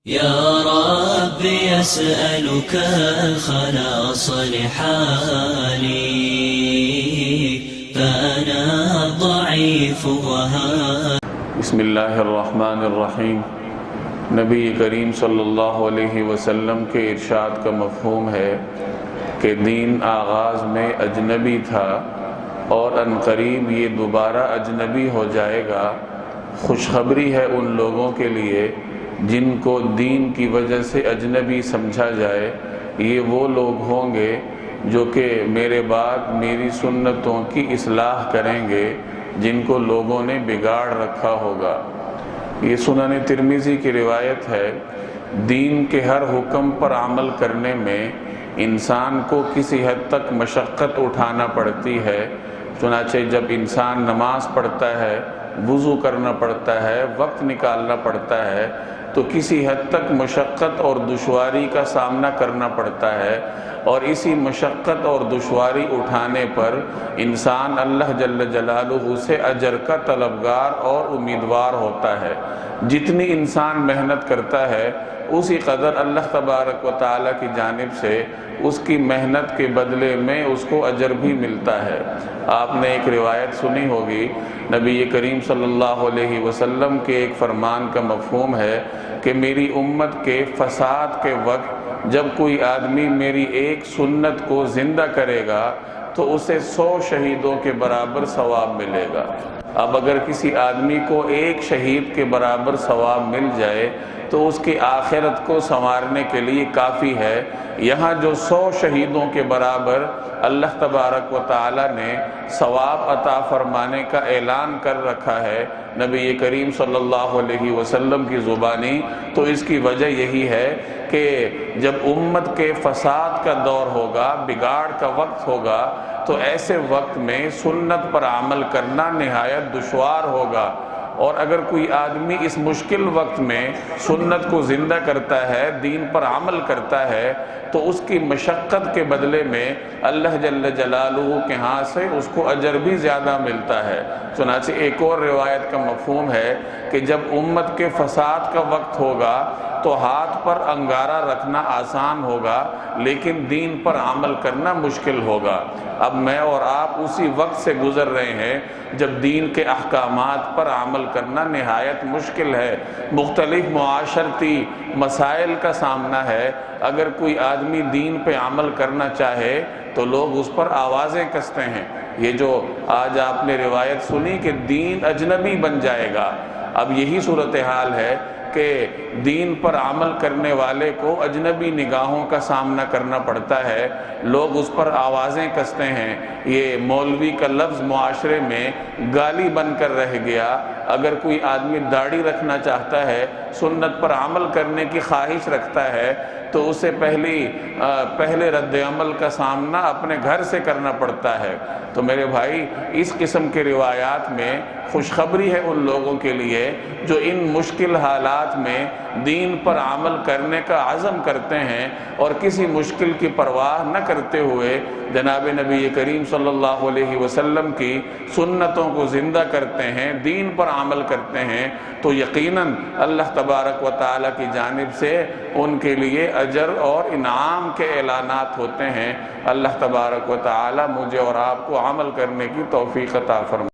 يا رب يسألك الخلاص لحالي فأنا ضعيف بسم اللہ الرحمن الرحیم۔ نبی کریم صلی اللہ علیہ وسلم کے ارشاد کا مفہوم ہے کہ دین آغاز میں اجنبی تھا اور عنقریب یہ دوبارہ اجنبی ہو جائے گا۔ خوشخبری ہے ان لوگوں کے لیے جن کو دین کی وجہ سے اجنبی سمجھا جائے۔ یہ وہ لوگ ہوں گے جو کہ میرے بعد میری سنتوں کی اصلاح کریں گے، جن کو لوگوں نے بگاڑ رکھا ہوگا۔ یہ سنن ترمذی کی روایت ہے۔ دین کے ہر حکم پر عمل کرنے میں انسان کو کسی حد تک مشقت اٹھانا پڑتی ہے۔ چنانچہ جب انسان نماز پڑھتا ہے، وضو کرنا پڑتا ہے، وقت نکالنا پڑتا ہے، تو کسی حد تک مشقت اور دشواری کا سامنا کرنا پڑتا ہے، اور اسی مشقت اور دشواری اٹھانے پر انسان اللہ جل جلالہ سے اجر کا طلبگار اور امیدوار ہوتا ہے۔ جتنی انسان محنت کرتا ہے اسی قدر اللہ تبارک و تعالیٰ کی جانب سے اس کی محنت کے بدلے میں اس کو اجر بھی ملتا ہے۔ آپ نے ایک روایت سنی ہوگی، نبی کریم صلی اللہ علیہ وسلم کے ایک فرمان کا مفہوم ہے کہ میری امت کے فساد کے وقت جب کوئی آدمی میری ایک سنت کو زندہ کرے گا تو اسے 100 شہیدوں کے برابر ثواب ملے گا۔ اب اگر کسی آدمی کو ایک شہید کے برابر ثواب مل جائے تو اس کی آخرت کو سنوارنے کے لیے کافی ہے۔ یہاں جو 100 شہیدوں کے برابر اللہ تبارک و تعالیٰ نے ثواب عطا فرمانے کا اعلان کر رکھا ہے نبی کریم صلی اللہ علیہ وسلم کی زبانی، تو اس کی وجہ یہی ہے کہ جب امت کے فساد کا دور ہوگا، بگاڑ کا وقت ہوگا، تو ایسے وقت میں سنت پر عمل کرنا نہایت دشوار ہوگا۔ اور اگر کوئی آدمی اس مشکل وقت میں سنت کو زندہ کرتا ہے، دین پر عمل کرتا ہے، تو اس کی مشقت کے بدلے میں اللہ جل جلالہ کے ہاں سے اس کو اجر بھی زیادہ ملتا ہے۔ چنانچہ ایک اور روایت کا مفہوم ہے کہ جب امت کے فساد کا وقت ہوگا تو ہاتھ پر انگارہ رکھنا آسان ہوگا لیکن دین پر عمل کرنا مشکل ہوگا۔ اب میں اور آپ اسی وقت سے گزر رہے ہیں جب دین کے احکامات پر عمل کرنا نہایت مشکل ہے۔ مختلف معاشرتی مسائل کا سامنا ہے۔ اگر کوئی آدمی دین پہ عمل کرنا چاہے تو لوگ اس پر آوازیں کستے ہیں۔ یہ جو آج آپ نے روایت سنی کہ دین اجنبی بن جائے گا، اب یہی صورتحال ہے کہ دین پر عمل کرنے والے کو اجنبی نگاہوں کا سامنا کرنا پڑتا ہے، لوگ اس پر آوازیں کستے ہیں۔ یہ مولوی کا لفظ معاشرے میں گالی بن کر رہ گیا۔ اگر کوئی آدمی داڑھی رکھنا چاہتا ہے، سنت پر عمل کرنے کی خواہش رکھتا ہے، تو اسے پہلے رد عمل کا سامنا اپنے گھر سے کرنا پڑتا ہے۔ تو میرے بھائی، اس قسم کے روایات میں خوشخبری ہے ان لوگوں کے لیے جو ان مشکل حالات میں دین پر عمل کرنے کا عزم کرتے ہیں اور کسی مشکل کی پرواہ نہ کرتے ہوئے جناب نبی کریم صلی اللہ علیہ وسلم کی سنتوں کو زندہ کرتے ہیں، دین پر عمل کرتے ہیں، تو یقیناً اللہ تبارک و تعالیٰ کی جانب سے ان کے لیے اجر اور انعام کے اعلانات ہوتے ہیں۔ اللہ تبارک و تعالیٰ مجھے اور آپ کو عمل کرنے کی توفیق عطا فرمائے۔